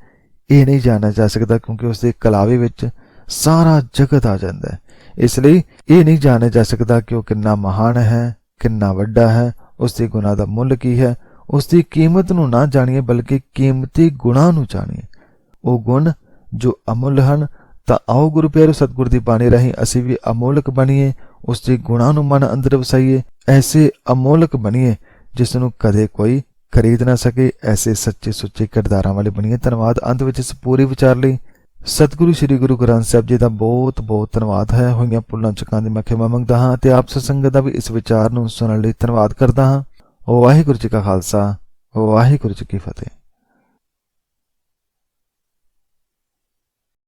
ਇਹ ਨਹੀਂ ਜਾਣਿਆ ਜਾ ਸਕਦਾ, ਕਿਉਂਕਿ ਉਸ ਦੇ ਕਲਾਵੇ ਵਿੱਚ ਸਾਰਾ ਜਗਤ ਆ ਜਾਂਦਾ ਹੈ। ਇਸ ਲਈ ਇਹ ਨਹੀਂ ਜਾਣਿਆ ਜਾ ਸਕਦਾ ਕਿ ਉਹ ਕਿੰਨਾ ਮਹਾਨ ਹੈ, ਕਿੰਨਾ ਵੱਡਾ ਹੈ, ਉਸ ਦੇ ਗੁਣਾਂ ਦਾ ਮੁੱਲ ਕੀ ਹੈ। ਉਸ ਦੀ ਕੀਮਤ ਨੂੰ ਨਾ ਜਾਣੀਏ, ਬਲਕਿ ਕੀਮਤੀ ਗੁਣਾਂ ਨੂੰ ਜਾਣੀਏ, ਉਹ ਗੁਣ ਜੋ ਅਮੁੱਲ ਹਨ। ਤਾਂ ਆਓ ਗੁਰੂ ਪਿਆਰੋ, ਸਤਿਗੁਰ ਦੀ ਬਾਣੀ ਰਾਹੀਂ ਅਸੀਂ ਵੀ ਅਮੋਲਕ ਬਣੀਏ, ਉਸ ਦੇ ਗੁਣਾਂ ਨੂੰ ਮਨ ਅੰਦਰ ਵਸਾਈਏ, ਐਸੇ ਅਮੋਲਕ ਬਣੀਏ ਜਿਸ ਨੂੰ ਕਦੇ ਕੋਈ ਖਰੀਦ ਨਾ ਸਕੇ, ਐਸੇ ਸੱਚੇ ਸੁੱਚੇ ਕਿਰਦਾਰਾਂ ਵਾਲੇ ਬਣੀਏ। ਧੰਨਵਾਦ। ਅੰਤ ਵਿੱਚ ਇਸ ਪੂਰੇ ਵਿਚਾਰ ਲਈ ਸਤਿਗੁਰੂ ਸ੍ਰੀ ਗੁਰੂ ਗ੍ਰੰਥ ਸਾਹਿਬ ਜੀ ਦਾ ਬਹੁਤ ਬਹੁਤ ਧੰਨਵਾਦ ਹੈ। ਹੋਈਆਂ ਭੁੱਲਾਂ ਚੁੱਕਾਂ ਦੀ ਮੈਂ ਖਿਮਾ ਮੰਗਦਾ ਹਾਂ ਅਤੇ ਆਪ ਸੰਗਤ ਦਾ ਵੀ ਇਸ ਵਿਚਾਰ ਨੂੰ ਸੁਣਨ ਲਈ ਧੰਨਵਾਦ ਕਰਦਾ ਹਾਂ। ਵਾਹਿਗੁਰੂ ਜੀ ਕਾ ਖਾਲਸਾ, ਵਾਹਿਗੁਰੂ ਜੀ ਕੀ ਫਤਿਹ।